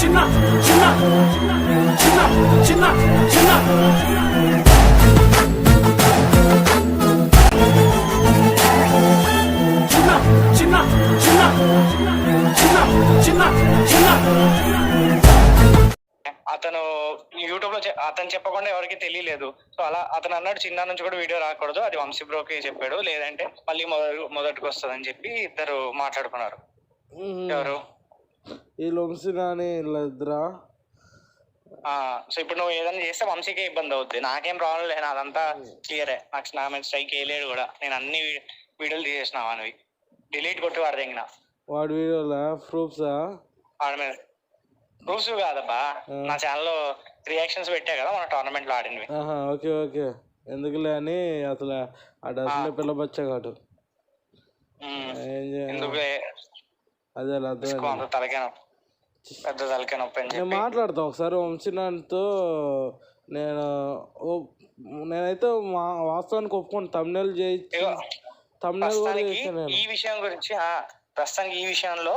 చిన్న చిన్న చిన్న చిన్న చిన్న చిన్న చిన్న చిన్న చిన్న అతను యూట్యూబ్ లో అతను చెప్పకుండా ఎవరికి తెలియలేదు. సో అలా అతను అన్నాడు చిన్న నుంచి కూడా వీడియో రాకూడదు, అది వంశీ బ్రోకి చెప్పాడు, లేదంటే మళ్ళీ మొదటికి వస్తుందని చెప్పి ఇద్దరు మాట్లాడుకున్నారు. ఎవరు ఈ వంశీ నాని ఇద్దరా? సో ఇప్పుడు నువ్వు ఏదైనా చేస్తే వంశీకే ఇబ్బంది అవుద్ది, నాకేం ప్రాబ్లం లేదు, అదంతా క్లియరే. నాకు నా మీద స్ట్రైక్ వేయలేడు కూడా, నేను అన్ని వీడియోలు తీసేసిన వాడివి, డిలీట్ కొట్టి వాడి దగ్గర. వాడి వీడియోలా ప్రూఫ్సా? వాడి మీద ప్రూఫ్స్ కాదబ్బా, నా ఛానల్లో రియాక్షన్స్ పెట్టా కదా మన టోర్నమెంట్ లో ఆడినవి. ఓకే ఓకే, ఎందుకులే అని అసలు అసలు పిల్లబచ్చాడు. ఎందుకు అదే అంత తలకే నొప్పి, పెద్ద తలకే నొప్పి అని నేను మాట్లాడతా ఒకసారి వంశీనాథ్తో. నేనైతే వాస్తవానికి ఒప్పుకోండి, తమ్నెల్ చేయించి ఈ విషయం గురించి. ప్రస్తుతానికి ఈ విషయంలో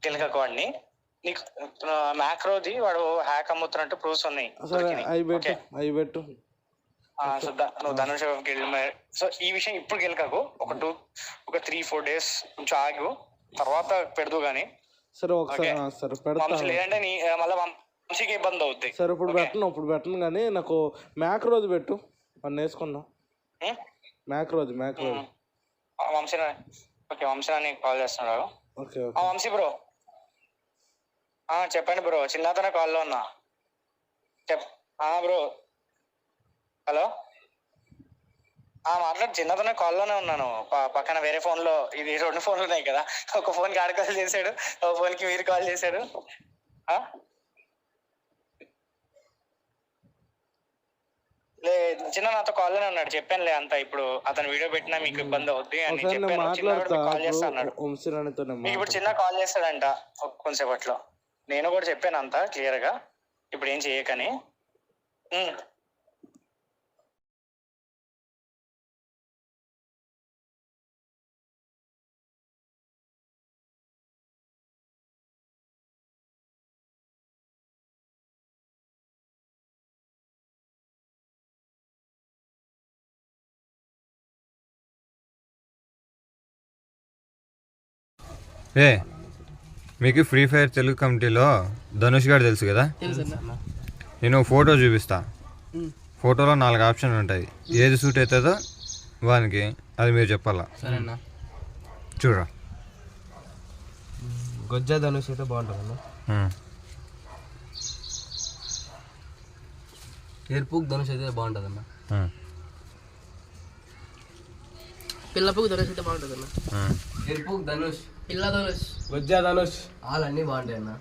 గెలకవాడిని నీకు మ్యాక్రోది వాడు హ్యాక్ అమ్ముతున్నట్టు ప్రూఫ్స్ ఉన్నాయి. అవి పెట్టు. నువ్వు ధనుష్. సో ఈ విషయం ఇప్పుడు గెలకకు, ఒక 3-4 days కొంచెం ఆగు, తర్వాత పెడదు గానీ. సరే ఒకసారి సరే పెడతా, లేదంటే మళ్ళీ వంశీకి ఇబ్బంది అవుద్ది. సరే ఇప్పుడు పెట్టను కానీ నాకు మ్యాక్రోది పెట్టు, అని వేసుకున్నా. మ్యాక్రోది వంశీనా? ఓకే, వంశీనా నీకు కాల్ చేస్తున్నాడు. ఓకే వంశీ బ్రో చెప్పండి బ్రో, చిన్నతోనే కాల్లో ఉన్నా. బ్రో హలో, మాట్లాడు. చిన్నతోనే కాల్లోనే ఉన్నాను, పక్కన వేరే ఫోన్ లో. ఇది 2 ఫోన్లు ఉన్నాయి కదా, ఒక ఫోన్ కి ఆడ కాల్ చేశాడు, ఒక ఫోన్ కి మీరు కాల్ చేశాడు. చిన్న నాతో కాల్లోనే ఉన్నాడు, చెప్పానులే అంతా. ఇప్పుడు అతను వీడియో పెట్టినా మీకు ఇబ్బంది అవుద్ది అని చెప్పాను. కాల్ చేస్తా అన్నాడు. ఇప్పుడు చిన్న కాల్ చేస్తాడంట కొంతసేపట్లో. నేను కూడా చెప్పాను అంతా క్లియర్ గా, ఇప్పుడు ఏం చేయకని. మీకు ఫ్రీ ఫైర్ తెలుగు కమిటీలో ధనుష్ గారు తెలుసు కదా, నేను ఫోటో చూపిస్తా. ఫోటోలో 4 ఆప్షన్లు ఉంటాయి, ఏది సూట్ అవుతుందో వానికి అది మీరు చెప్పాలా. చూడరా, గొజ్జా ధనుష్ అయితే బాగుంటుంది. ఎయిర్పూక్ ధనుష్ అయితే బాగుంటుంది అన్న. పిల్లపూక్ ధనుష్ అయితే బాగుంటుంది అన్న. ఎయిర్పూక్ ధనుష్, పిల్ల ధనుష్, గొజ్జా ధనుష్, అన్నీ బాగుంటాయి అన్న.